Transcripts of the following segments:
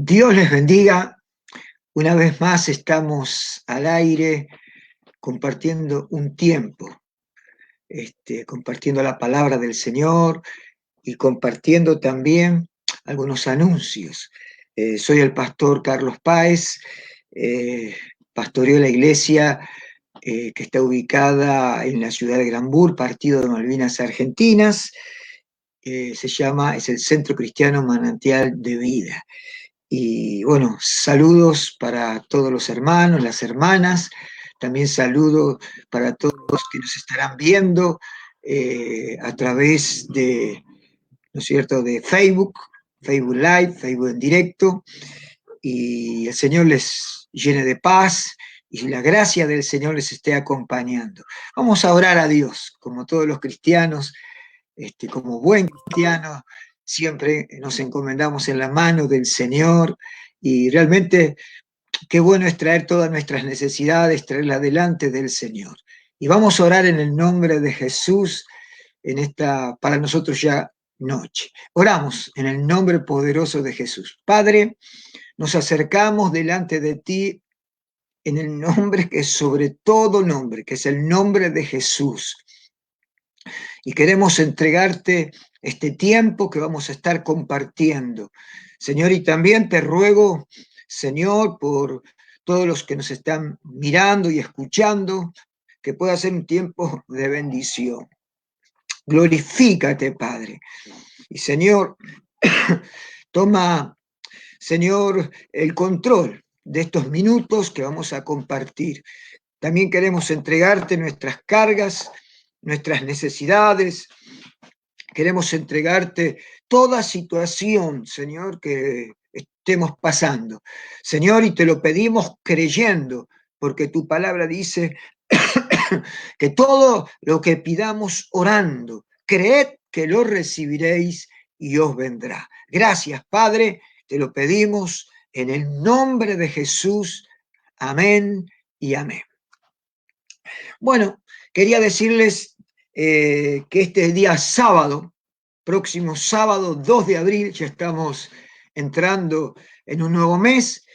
Dios les bendiga. Una vez más estamos al aire compartiendo un tiempo, compartiendo la palabra del Señor y compartiendo también algunos anuncios. Soy el pastor Carlos Páez, pastoreo la iglesia que está ubicada en la ciudad de Granbur, partido de Malvinas Argentinas. Es el Centro Cristiano Manantial de Vida. Y bueno, saludos para todos los hermanos, las hermanas, también saludos para todos los que nos estarán viendo a través de, ¿no es cierto?, de Facebook, Facebook Live, Facebook en directo, y el Señor les llene de paz y la gracia del Señor les esté acompañando. Vamos a orar a Dios, como todos los cristianos, como buen cristiano, siempre nos encomendamos en la mano del Señor y realmente qué bueno es traer todas nuestras necesidades, traerlas delante del Señor. Y vamos a orar en el nombre de Jesús en esta, para nosotros ya noche. Oramos en el nombre poderoso de Jesús. Padre, nos acercamos delante de ti en el nombre que es sobre todo nombre, que es el nombre de Jesús. Y queremos entregarte este tiempo que vamos a estar compartiendo. Señor, y también te ruego, Señor, por todos los que nos están mirando y escuchando, que pueda ser un tiempo de bendición. Glorifícate, Padre. Y Señor, toma, Señor, el control de estos minutos que vamos a compartir. También queremos entregarte nuestras cargas, nuestras necesidades. Queremos entregarte toda situación, Señor, que estemos pasando. Señor, y te lo pedimos creyendo, porque tu palabra dice que todo lo que pidamos orando, creed que lo recibiréis y os vendrá. Gracias, Padre, te lo pedimos en el nombre de Jesús. Amén y amén. Bueno, quería decirles que este día sábado, próximo sábado 2 de abril, ya estamos entrando en un nuevo mes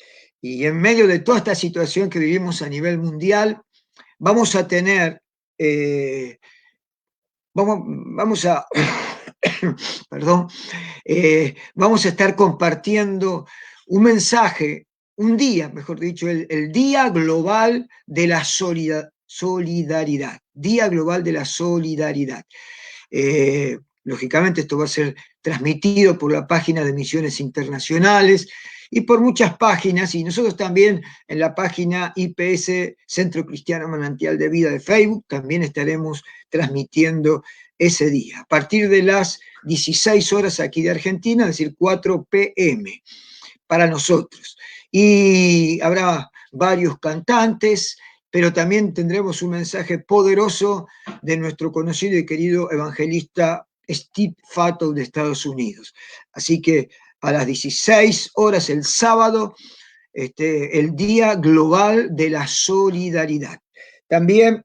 y en medio de toda esta situación que vivimos a nivel mundial, vamos a tener, vamos a, perdón, vamos a estar compartiendo un mensaje, un día, mejor dicho, el Día Global de la Solidaridad, Día Global de la Solidaridad. Lógicamente esto va a ser transmitido por la página de Misiones Internacionales y por muchas páginas, y nosotros también en la página IPS, Centro Cristiano Manantial de Vida de Facebook, también estaremos transmitiendo ese día, a partir de las 16 horas aquí de Argentina, es decir, 4 p.m. para nosotros. Y habrá varios cantantes, pero también tendremos un mensaje poderoso de nuestro conocido y querido evangelista Steve Fatto de Estados Unidos. Así que a las 16 horas el sábado, el Día Global de la Solidaridad. También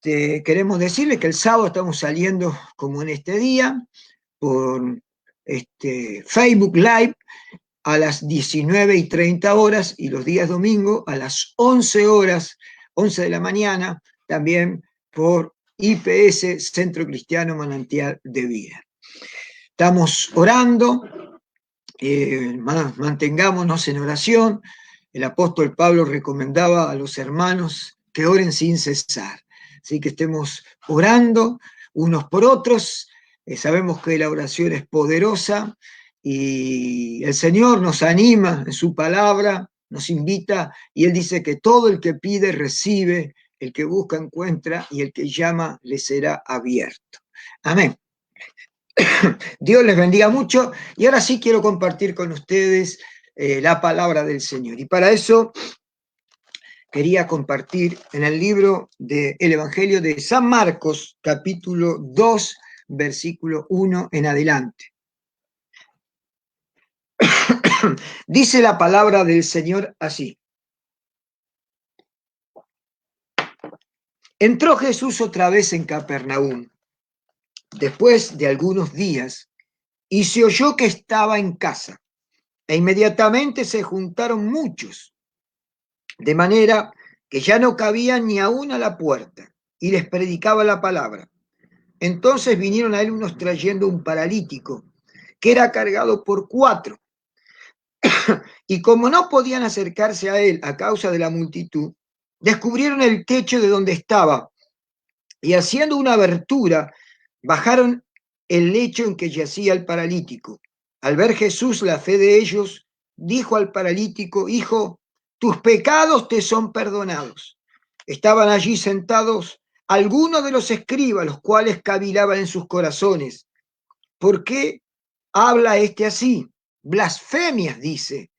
queremos decirles que el sábado estamos saliendo, como en este día, por Facebook Live a las 19:30 horas y los días domingo a las 11 horas, 11 de la mañana, también por IPS, Centro Cristiano Manantial de Vida. Estamos orando, mantengámonos en oración. El apóstol Pablo recomendaba a los hermanos que oren sin cesar. Así que estemos orando unos por otros. Sabemos que la oración es poderosa y el Señor nos anima en su palabra, nos invita y Él dice que todo el que pide recibe, el que busca encuentra y el que llama le será abierto. Amén. Dios les bendiga mucho y ahora sí quiero compartir con ustedes la palabra del Señor. Y para eso quería compartir en el libro del Evangelio de San Marcos, capítulo 2, versículo 1 en adelante. Dice la palabra del Señor así. Entró Jesús otra vez en Capernaum, después de algunos días, y se oyó que estaba en casa. E inmediatamente se juntaron muchos, de manera que ya no cabían ni aún a la puerta, y les predicaba la palabra. Entonces vinieron a él unos trayendo un paralítico, que era cargado por 4, y como no podían acercarse a él a causa de la multitud, descubrieron el techo de donde estaba, y haciendo una abertura, bajaron el lecho en que yacía el paralítico. Al ver Jesús la fe de ellos, dijo al paralítico: Hijo, tus pecados te son perdonados. Estaban allí sentados algunos de los escribas, los cuales cavilaban en sus corazones: ¿por qué habla este así? Blasfemias dice.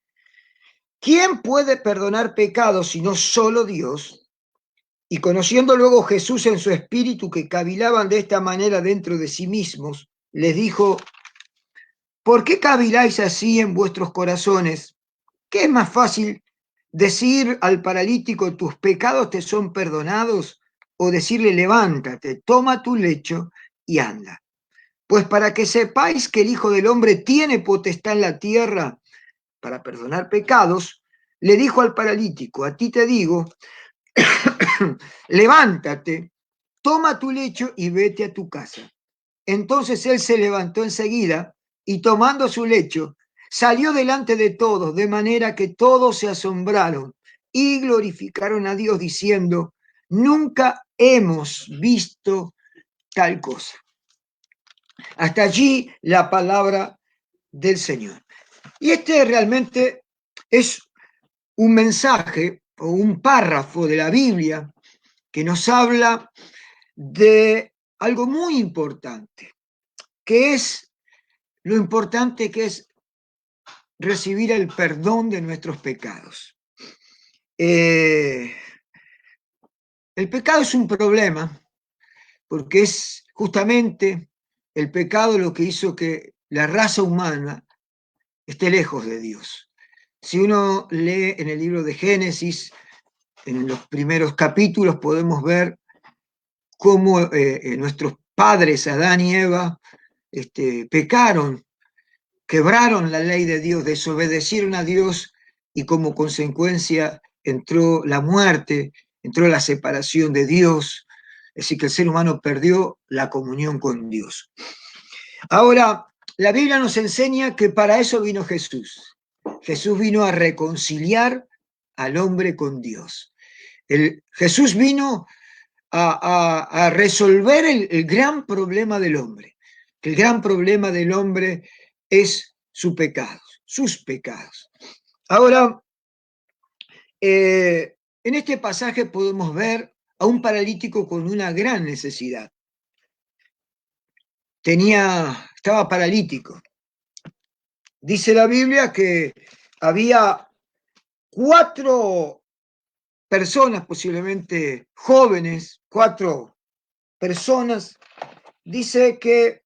¿Quién puede perdonar pecados sino solo Dios? Y conociendo luego Jesús en su espíritu que cavilaban de esta manera dentro de sí mismos, les dijo: ¿por qué caviláis así en vuestros corazones? ¿Qué es más fácil, decir al paralítico tus pecados te son perdonados, o decirle levántate, toma tu lecho y anda? Pues para que sepáis que el Hijo del Hombre tiene potestad en la tierra para perdonar pecados, le dijo al paralítico: a ti te digo, levántate, toma tu lecho y vete a tu casa. Entonces él se levantó enseguida y tomando su lecho, salió delante de todos, de manera que todos se asombraron y glorificaron a Dios diciendo: nunca hemos visto tal cosa. Hasta allí la palabra del Señor. Y este realmente es un mensaje o un párrafo de la Biblia que nos habla de algo muy importante, que es lo importante que es recibir el perdón de nuestros pecados. El pecado es un problema porque es justamente el pecado lo que hizo que la raza humana esté lejos de Dios. Si uno lee en el libro de Génesis, en los primeros capítulos podemos ver cómo nuestros padres, Adán y Eva, pecaron, quebraron la ley de Dios, desobedecieron a Dios, y como consecuencia entró la muerte, entró la separación de Dios, es decir, que el ser humano perdió la comunión con Dios. Ahora, la Biblia nos enseña que para eso vino Jesús. Jesús vino a reconciliar al hombre con Dios. Jesús vino a resolver el gran problema del hombre. Que el gran problema del hombre es su pecado, sus pecados. Ahora, en este pasaje podemos ver a un paralítico con una gran necesidad. Estaba paralítico. Dice la Biblia que había 4 personas, posiblemente jóvenes, 4 personas, dice que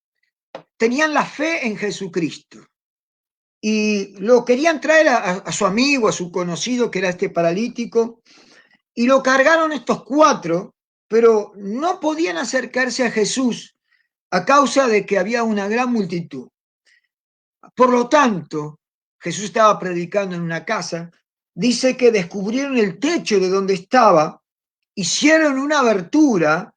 tenían la fe en Jesucristo y lo querían traer a su amigo, a su conocido, que era este paralítico, y lo cargaron estos 4, pero no podían acercarse a Jesús a causa de que había una gran multitud. Por lo tanto, Jesús estaba predicando en una casa, dice que descubrieron el techo de donde estaba, hicieron una abertura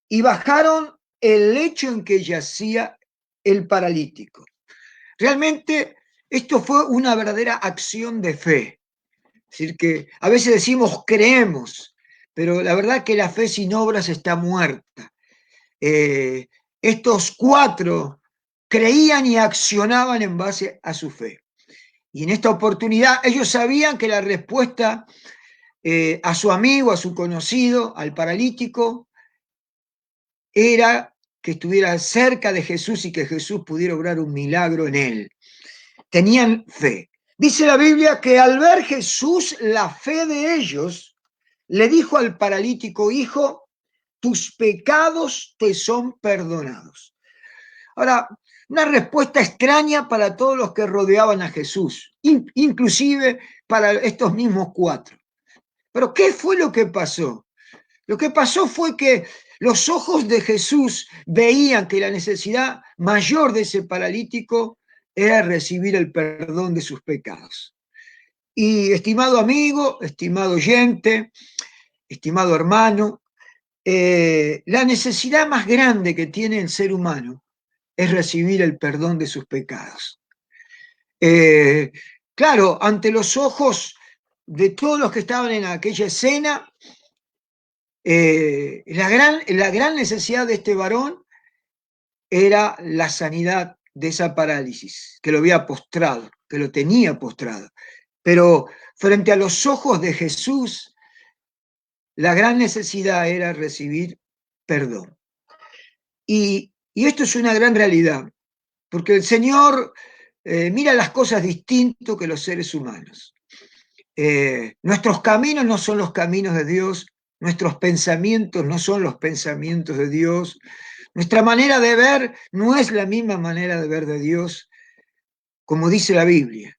y bajaron el lecho en que yacía el paralítico. Realmente esto fue una verdadera acción de fe. Es decir, que a veces decimos creemos, pero la verdad que la fe sin obras está muerta. Estos 4 creían y accionaban en base a su fe. Y en esta oportunidad ellos sabían que la respuesta a su amigo, a su conocido, al paralítico, era que estuviera cerca de Jesús y que Jesús pudiera obrar un milagro en él. Tenían fe. Dice la Biblia que al ver Jesús la fe de ellos, le dijo al paralítico: hijo, tus pecados te son perdonados. Ahora, una respuesta extraña para todos los que rodeaban a Jesús, inclusive para estos mismos 4. Pero ¿qué fue lo que pasó? Lo que pasó fue que los ojos de Jesús veían que la necesidad mayor de ese paralítico era recibir el perdón de sus pecados. Y estimado amigo, estimado oyente, estimado hermano, la necesidad más grande que tiene el ser humano es recibir el perdón de sus pecados. Claro, ante los ojos de todos los que estaban en aquella escena, la gran necesidad de este varón era la sanidad de esa parálisis, que lo había postrado, que lo tenía postrado. Pero frente a los ojos de Jesús, la gran necesidad era recibir perdón. Y esto es una gran realidad, porque el Señor mira las cosas distinto que los seres humanos. Nuestros caminos no son los caminos de Dios, nuestros pensamientos no son los pensamientos de Dios, nuestra manera de ver no es la misma manera de ver de Dios, como dice la Biblia.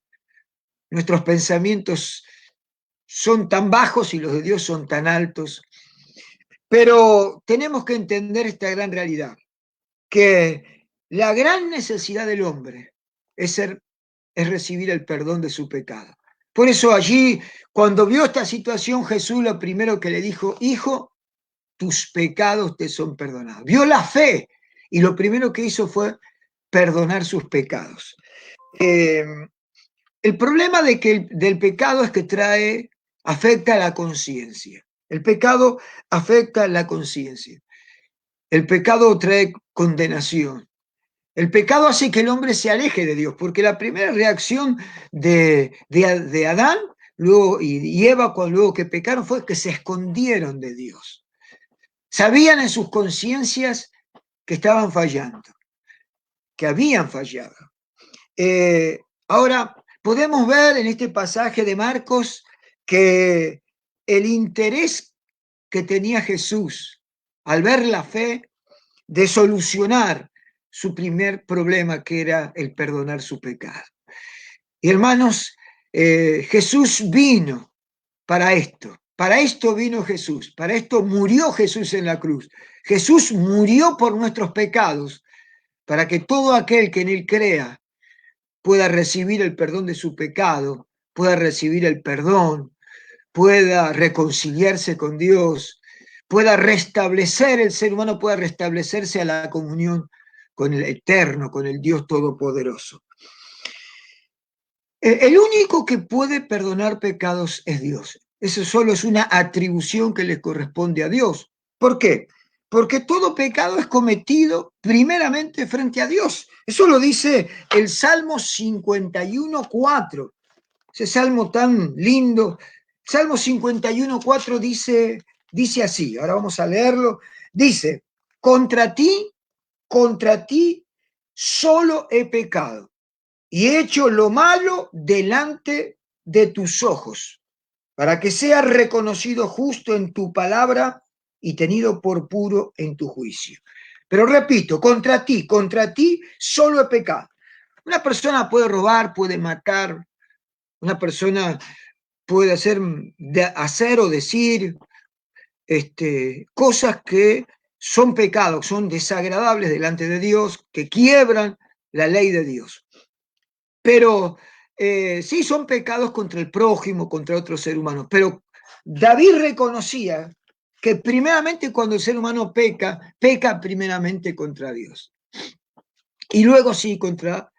Nuestros pensamientos son tan bajos y los de Dios son tan altos. Pero tenemos que entender esta gran realidad, que la gran necesidad del hombre es recibir el perdón de su pecado. Por eso allí, cuando vio esta situación, Jesús lo primero que le dijo: hijo, tus pecados te son perdonados. Vio la fe y lo primero que hizo fue perdonar sus pecados. El problema del pecado es que afecta a la conciencia. El pecado afecta a la conciencia. El pecado trae condenación. El pecado hace que el hombre se aleje de Dios, porque la primera reacción de Adán luego, y Eva, luego que pecaron, fue que se escondieron de Dios. Sabían en sus conciencias que estaban fallando, que habían fallado. Ahora, podemos ver en este pasaje de Marcos que el interés que tenía Jesús al ver la fe de solucionar su primer problema, que era el perdonar su pecado. Y hermanos, Jesús vino para esto vino Jesús, para esto murió Jesús en la cruz. Jesús murió por nuestros pecados, para que todo aquel que en él crea pueda recibir el perdón de su pecado, pueda recibir el perdón, pueda reconciliarse con Dios, pueda restablecer, el ser humano pueda restablecerse a la comunión con el Eterno, con el Dios Todopoderoso. El único que puede perdonar pecados es Dios. Eso solo es una atribución que le corresponde a Dios. ¿Por qué? Porque todo pecado es cometido primeramente frente a Dios. Eso lo dice el Salmo 51:4. Ese salmo tan lindo. Salmo 51:4 dice así, ahora vamos a leerlo. Dice: contra ti solo he pecado y he hecho lo malo delante de tus ojos, para que seas reconocido justo en tu palabra y tenido por puro en tu juicio. Pero repito, contra ti solo he pecado. Una persona puede robar, puede matar, una persona puede hacer o decir cosas que son pecados, son desagradables delante de Dios, que quiebran la ley de Dios. Pero sí son pecados contra el prójimo, contra otro ser humano. Pero David reconocía que primeramente cuando el ser humano peca primeramente contra Dios. Y luego sí contra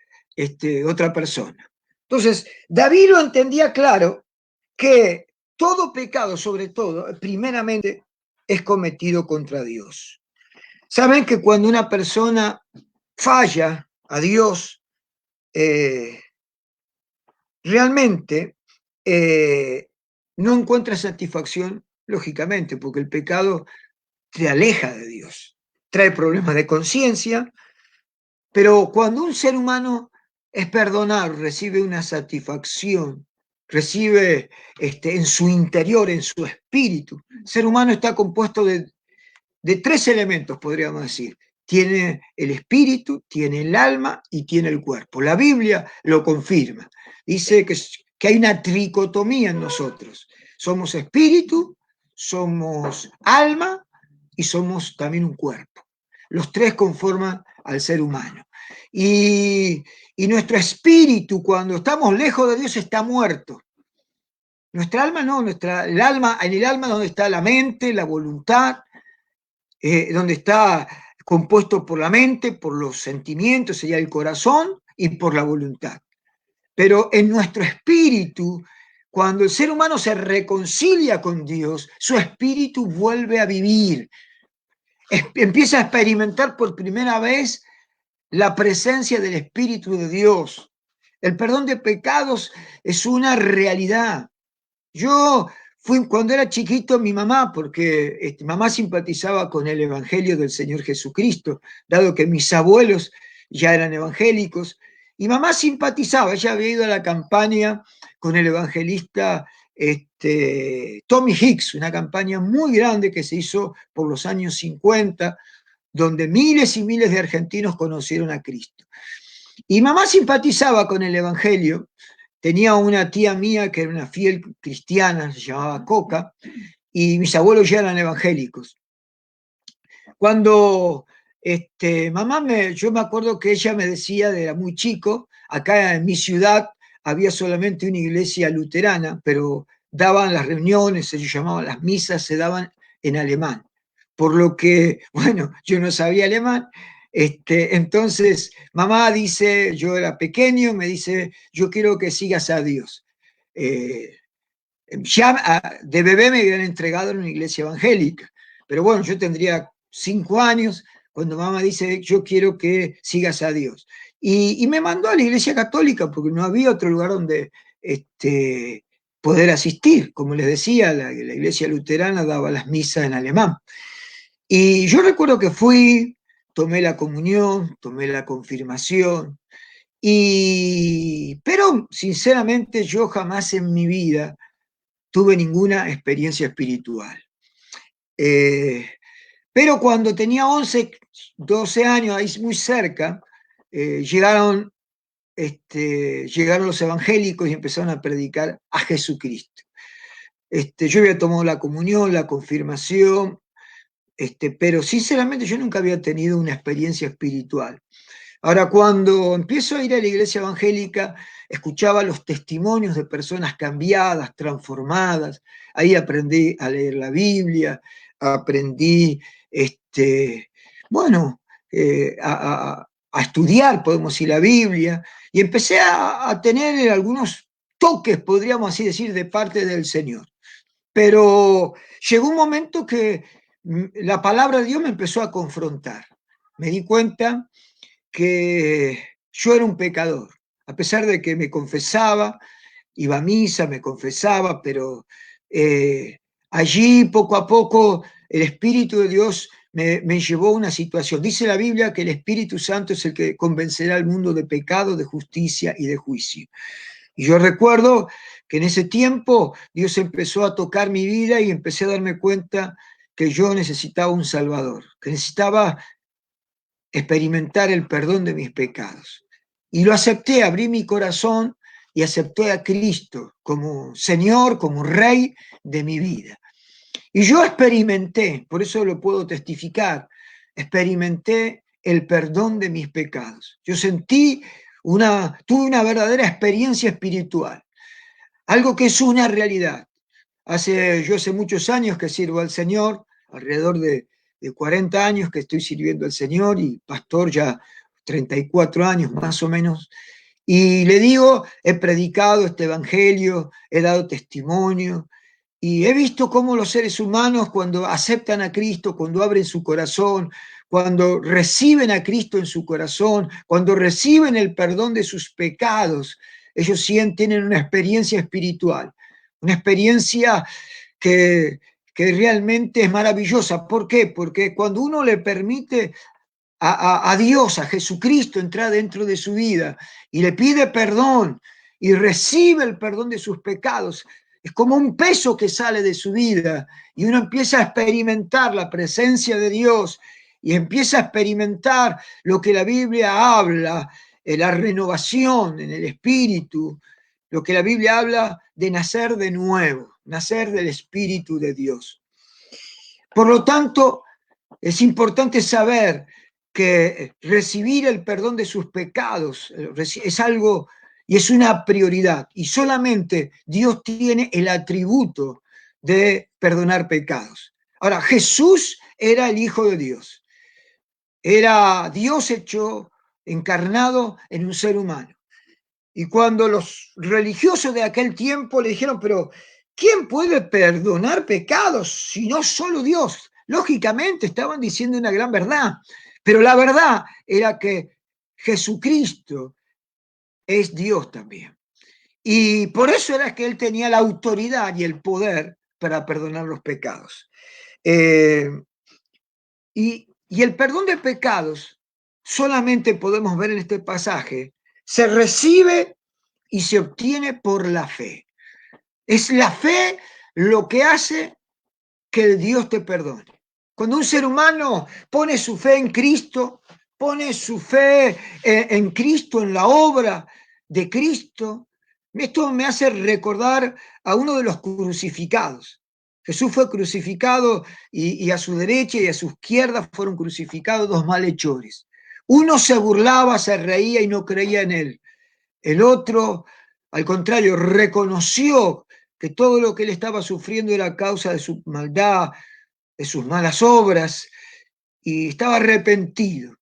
otra persona. Entonces, David lo entendía claro, que todo pecado, sobre todo, primeramente, es cometido contra Dios. Saben que cuando una persona falla a Dios, realmente no encuentra satisfacción, lógicamente, porque el pecado te aleja de Dios, trae problemas de conciencia, pero cuando un ser humano es perdonado, recibe una satisfacción, recibe en su interior, en su espíritu. El ser humano está compuesto de tres elementos, podríamos decir. Tiene el espíritu, tiene el alma y tiene el cuerpo. La Biblia lo confirma. Dice que hay una tricotomía en nosotros. Somos espíritu, somos alma y somos también un cuerpo. Los tres conforman al ser humano. Y nuestro espíritu, cuando estamos lejos de Dios, está muerto. Nuestra alma no, el alma, en el alma donde está la mente, la voluntad, donde está compuesto por la mente, por los sentimientos, sería el corazón, y por la voluntad. Pero en nuestro espíritu, cuando el ser humano se reconcilia con Dios, su espíritu vuelve a vivir. Empieza a experimentar por primera vez la presencia del Espíritu de Dios. El perdón de pecados es una realidad. Yo fui, cuando era chiquito, mi mamá, porque mamá simpatizaba con el Evangelio del Señor Jesucristo, dado que mis abuelos ya eran evangélicos, y mamá simpatizaba, ella había ido a la campaña con el evangelista Tommy Hicks, una campaña muy grande que se hizo por los años 50, donde miles y miles de argentinos conocieron a Cristo. Y mamá simpatizaba con el Evangelio. Tenía una tía mía que era una fiel cristiana, se llamaba Coca, y mis abuelos ya eran evangélicos. Cuando yo me acuerdo que ella me decía, era muy chico, acá en mi ciudad había solamente una iglesia luterana, pero daban las reuniones, ellos llamaban las misas, se daban en alemán. Por lo que, bueno, yo no sabía alemán, entonces mamá dice, yo era pequeño, me dice, yo quiero que sigas a Dios. Ya de bebé me habían entregado en una iglesia evangélica, pero bueno, yo tendría 5 años cuando mamá dice, yo quiero que sigas a Dios. Y me mandó a la iglesia católica porque no había otro lugar donde poder asistir. Como les decía, la iglesia luterana daba las misas en alemán. Y yo recuerdo que fui, tomé la comunión, tomé la confirmación, pero sinceramente yo jamás en mi vida tuve ninguna experiencia espiritual. Pero cuando tenía 11, 12 años, ahí muy cerca, llegaron los evangélicos y empezaron a predicar a Jesucristo. Yo había tomado la comunión, la confirmación, pero sinceramente yo nunca había tenido una experiencia espiritual. Ahora, cuando empiezo a ir a la iglesia evangélica, escuchaba los testimonios de personas cambiadas, transformadas. Ahí aprendí a leer la Biblia, aprendí, bueno, a estudiar, podemos decir, la Biblia, y empecé a tener algunos toques, podríamos así decir, de parte del Señor. Pero llegó un momento que la palabra de Dios me empezó a confrontar. Me di cuenta que yo era un pecador, a pesar de que me confesaba, iba a misa, me confesaba, pero allí poco a poco el Espíritu de Dios me llevó a una situación. Dice la Biblia que el Espíritu Santo es el que convencerá al mundo de pecado, de justicia y de juicio. Y yo recuerdo que en ese tiempo Dios empezó a tocar mi vida y empecé a darme cuenta que yo necesitaba un Salvador, que necesitaba experimentar el perdón de mis pecados. Y lo acepté, abrí mi corazón y acepté a Cristo como Señor, como Rey de mi vida. Y yo experimenté, por eso lo puedo testificar, experimenté el perdón de mis pecados. Yo tuve una verdadera experiencia espiritual, algo que es una realidad. Yo hace muchos años que sirvo al Señor, alrededor de 40 años que estoy sirviendo al Señor y pastor ya 34 años más o menos. Y le digo, he predicado este evangelio, he dado testimonio y he visto cómo los seres humanos cuando aceptan a Cristo, cuando abren su corazón, cuando reciben a Cristo en su corazón, cuando reciben el perdón de sus pecados, ellos tienen una experiencia espiritual, una experiencia que, que realmente es maravillosa. ¿Por qué? Porque cuando uno le permite a Dios, a Jesucristo, entrar dentro de su vida y le pide perdón y recibe el perdón de sus pecados, es como un peso que sale de su vida y uno empieza a experimentar la presencia de Dios y empieza a experimentar lo que la Biblia habla, la renovación en el espíritu, lo que la Biblia habla de nacer de nuevo, nacer del Espíritu de Dios. Por lo tanto, es importante saber que recibir el perdón de sus pecados es algo y es una prioridad. Y solamente Dios tiene el atributo de perdonar pecados. Ahora, Jesús era el Hijo de Dios. Era Dios hecho encarnado en un ser humano. Y cuando los religiosos de aquel tiempo le dijeron, pero ¿quién puede perdonar pecados si no solo Dios? Lógicamente estaban diciendo una gran verdad, pero la verdad era que Jesucristo es Dios también. Y por eso era que él tenía la autoridad y el poder para perdonar los pecados. Y el perdón de pecados solamente podemos ver en este pasaje, se recibe y se obtiene por la fe. Es la fe lo que hace que Dios te perdone. Cuando un ser humano pone su fe en Cristo, pone su fe en Cristo, en la obra de Cristo, esto me hace recordar a uno de los crucificados. Jesús fue crucificado y a su derecha y a su izquierda fueron crucificados dos malhechores. Uno se burlaba, se reía y no creía en él. El otro, al contrario, reconoció que todo lo que él estaba sufriendo era causa de su maldad, de sus malas obras, y estaba arrepentido.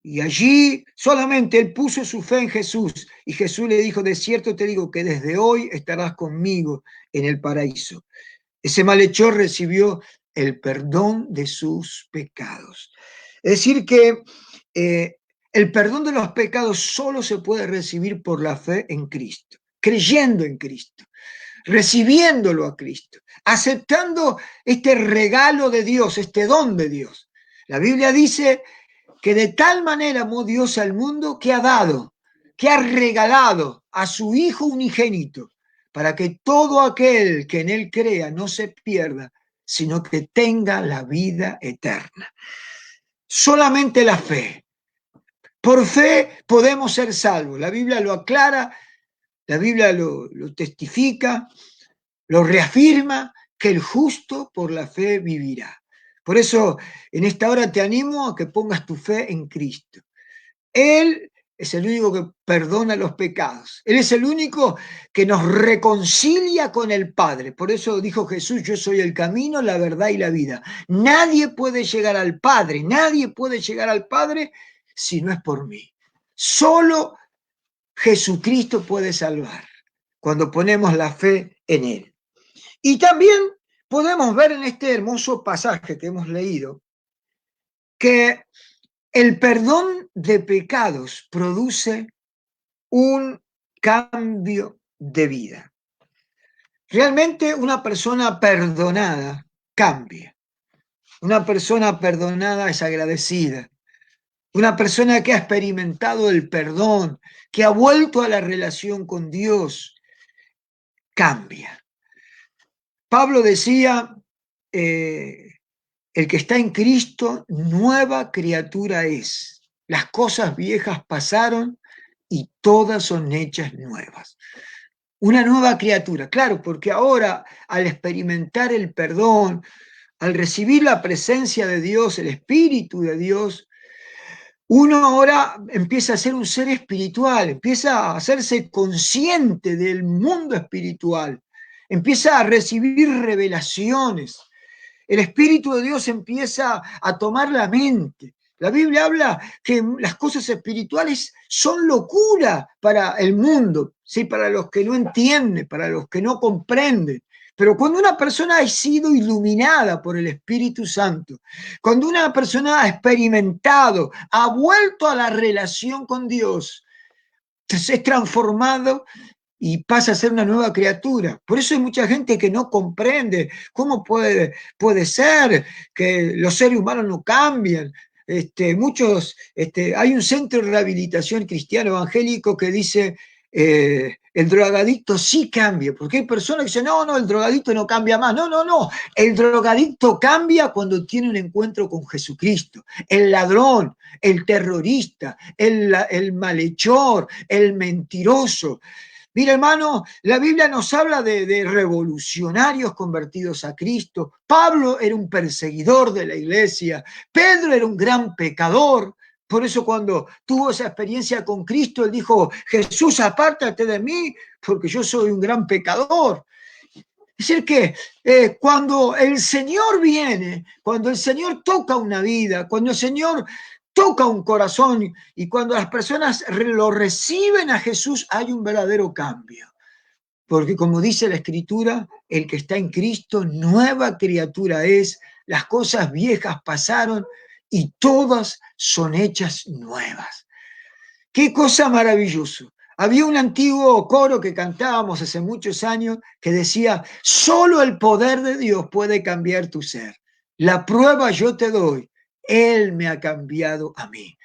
Y allí solamente él puso su fe en Jesús, y Jesús le dijo, de cierto te digo que desde hoy estarás conmigo en el paraíso. Ese malhechor recibió el perdón de sus pecados. Es decir que el perdón de los pecados solo se puede recibir por la fe en Cristo, creyendo en Cristo, recibiéndolo a Cristo, aceptando este regalo de Dios, este don de Dios. La Biblia dice que de tal manera amó Dios al mundo que ha dado, que ha regalado a su Hijo unigénito, para que todo aquel que en él crea no se pierda, sino que tenga la vida eterna. Solamente la fe. Por fe podemos ser salvos. La Biblia lo aclara, la Biblia lo testifica, lo reafirma, que el justo por la fe vivirá. Por eso en esta hora te animo a que pongas tu fe en Cristo. Él es el único que perdona los pecados. Él es el único que nos reconcilia con el Padre. Por eso dijo Jesús, yo soy el camino, la verdad y la vida. Nadie puede llegar al Padre, nadie puede llegar al Padre si no es por mí. Solo Jesucristo puede salvar cuando ponemos la fe en Él. Y también podemos ver en este hermoso pasaje que hemos leído que el perdón de pecados produce un cambio de vida. Realmente una persona perdonada cambia. Una persona perdonada es agradecida. Una persona que ha experimentado el perdón, que ha vuelto a la relación con Dios, cambia. Pablo decía, el que está en Cristo, nueva criatura es. Las cosas viejas pasaron y todas son hechas nuevas. Una nueva criatura, claro, porque ahora al experimentar el perdón, al recibir la presencia de Dios, el Espíritu de Dios, uno ahora empieza a ser un ser espiritual, empieza a hacerse consciente del mundo espiritual, empieza a recibir revelaciones. El Espíritu de Dios empieza a tomar la mente. La Biblia habla que las cosas espirituales son locura para el mundo, ¿sí? Para los que no entienden, para los que no comprenden. Pero cuando una persona ha sido iluminada por el Espíritu Santo, cuando una persona ha experimentado, ha vuelto a la relación con Dios, es transformado y pasa a ser una nueva criatura. Por eso hay mucha gente que no comprende cómo puede ser que los seres humanos no cambian. Hay un centro de rehabilitación cristiano evangélico que dice el drogadicto sí cambia, porque hay personas que dicen, no, el drogadicto no cambia más. No, el drogadicto cambia cuando tiene un encuentro con Jesucristo. El ladrón, el terrorista, el malhechor, el mentiroso. Mira, hermano, la Biblia nos habla de revolucionarios convertidos a Cristo. Pablo era un perseguidor de la iglesia. Pedro era un gran pecador. Por eso cuando tuvo esa experiencia con Cristo, él dijo, Jesús, apártate de mí, porque yo soy un gran pecador. Es decir, que cuando el Señor viene, cuando el Señor toca una vida, cuando el Señor toca un corazón y cuando las personas lo reciben a Jesús, hay un verdadero cambio. Porque como dice la Escritura, el que está en Cristo, nueva criatura es, las cosas viejas pasaron y todas son hechas nuevas. Qué cosa maravillosa. Había un antiguo coro que cantábamos hace muchos años que decía, solo el poder de Dios puede cambiar tu ser. La prueba yo te doy, Él me ha cambiado a mí.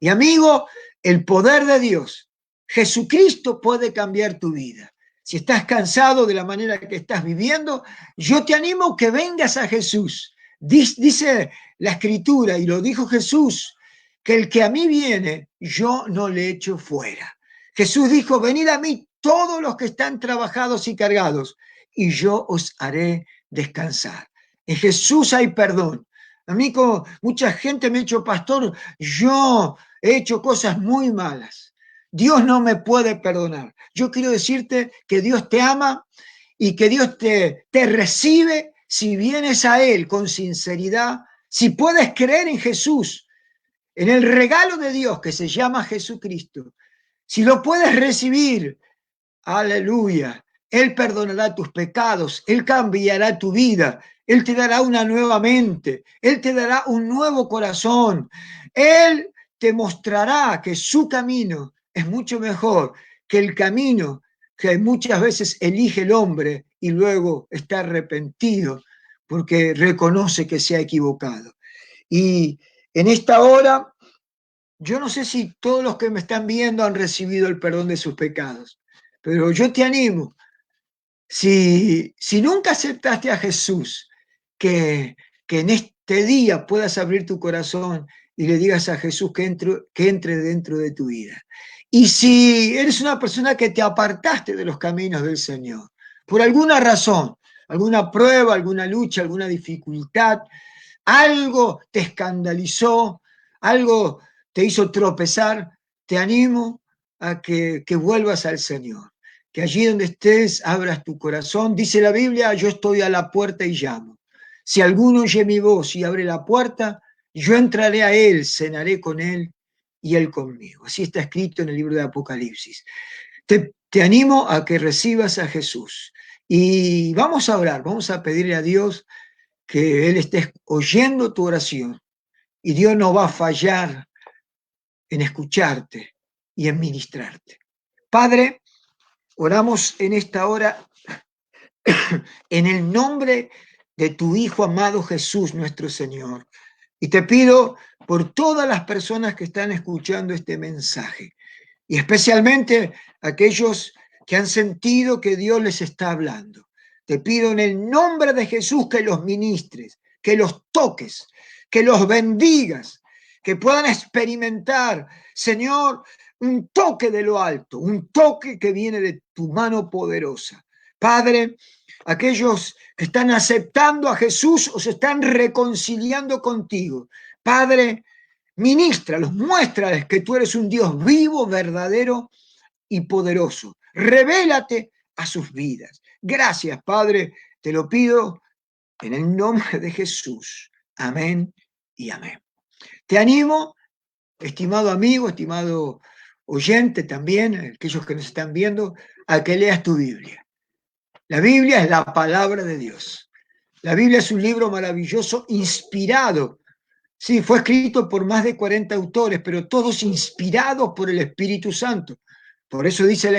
Y amigo, el poder de Dios, Jesucristo puede cambiar tu vida. Si estás cansado de la manera que estás viviendo, yo te animo que vengas a Jesús. Dice la Escritura, y lo dijo Jesús, que el que a mí viene, yo no le echo fuera. Jesús dijo, venid a mí todos los que están trabajados y cargados, y yo os haré descansar. En Jesús hay perdón. A mí, como mucha gente me ha dicho, pastor, yo he hecho cosas muy malas. Dios no me puede perdonar. Yo quiero decirte que Dios te ama y que Dios te recibe si vienes a Él con sinceridad, si puedes creer en Jesús, en el regalo de Dios que se llama Jesucristo. Si lo puedes recibir, aleluya, Él perdonará tus pecados, Él cambiará tu vida, Él te dará una nueva mente, Él te dará un nuevo corazón, Él te mostrará que su camino es mucho mejor que el camino que muchas veces elige el hombre y luego está arrepentido porque reconoce que se ha equivocado. Y en esta hora, yo no sé si todos los que me están viendo han recibido el perdón de sus pecados, pero yo te animo, si nunca aceptaste a Jesús, que en este día puedas abrir tu corazón y le digas a Jesús que entre dentro de tu vida. Y si eres una persona que te apartaste de los caminos del Señor, por alguna razón, alguna prueba, alguna lucha, alguna dificultad, algo te escandalizó, algo te hizo tropezar, te animo a que vuelvas al Señor. Que allí donde estés abras tu corazón. Dice la Biblia, yo estoy a la puerta y llamo. Si alguno oye mi voz y abre la puerta, yo entraré a él, cenaré con él y él conmigo. Así está escrito en el libro de Apocalipsis. Te animo a que recibas a Jesús. Y vamos a orar, vamos a pedirle a Dios que Él esté oyendo tu oración y Dios no va a fallar en escucharte y en ministrarte. Padre, oramos en esta hora en el nombre de tu Hijo amado Jesús, nuestro Señor. Y te pido por todas las personas que están escuchando este mensaje, y especialmente aquellos que han sentido que Dios les está hablando. Te pido en el nombre de Jesús que los ministres, que los toques, que los bendigas, que puedan experimentar, Señor, un toque de lo alto, un toque que viene de tu mano poderosa. Padre, aquellos que están aceptando a Jesús o se están reconciliando contigo. Padre, ministralos, muéstrales que tú eres un Dios vivo, verdadero y poderoso. Revélate a sus vidas. Gracias, Padre, te lo pido en el nombre de Jesús. Amén y amén. Te animo, estimado amigo, estimado oyente también, aquellos que nos están viendo, a que leas tu Biblia. La Biblia es la palabra de Dios. La Biblia es un libro maravilloso, inspirado. Sí, fue escrito por más de 40 autores, pero todos inspirados por el Espíritu Santo. Por eso dice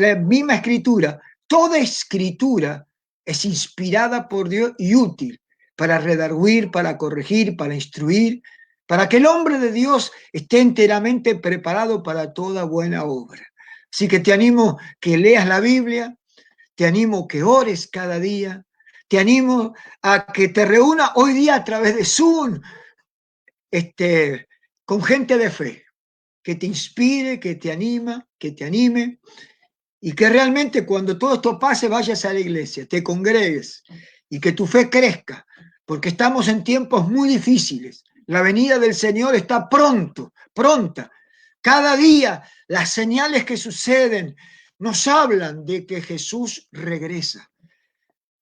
la misma Escritura, toda Escritura es inspirada por Dios y útil para redarguir, para corregir, para instruir, para que el hombre de Dios esté enteramente preparado para toda buena obra. Así que te animo que leas la Biblia, te animo que ores cada día, te animo a que te reúna hoy día a través de Zoom, con gente de fe, que te inspire, que te anima, que te anime, y que realmente cuando todo esto pase vayas a la iglesia, te congregues y que tu fe crezca, porque estamos en tiempos muy difíciles, La venida del Señor está pronta. Cada día las señales que suceden nos hablan de que Jesús regresa.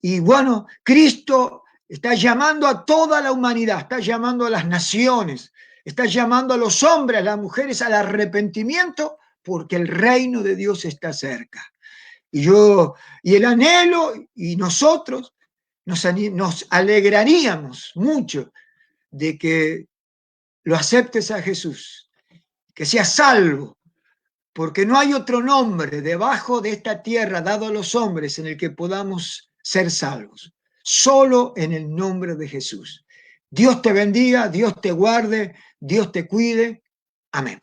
Y bueno, Cristo está llamando a toda la humanidad, está llamando a las naciones, está llamando a los hombres, a las mujeres al arrepentimiento, porque el reino de Dios está cerca. Y el anhelo, y nosotros nos alegraríamos mucho de que lo aceptes a Jesús, que seas salvo, porque no hay otro nombre debajo de esta tierra dado a los hombres en el que podamos ser salvos, solo en el nombre de Jesús. Dios te bendiga, Dios te guarde, Dios te cuide. Amén.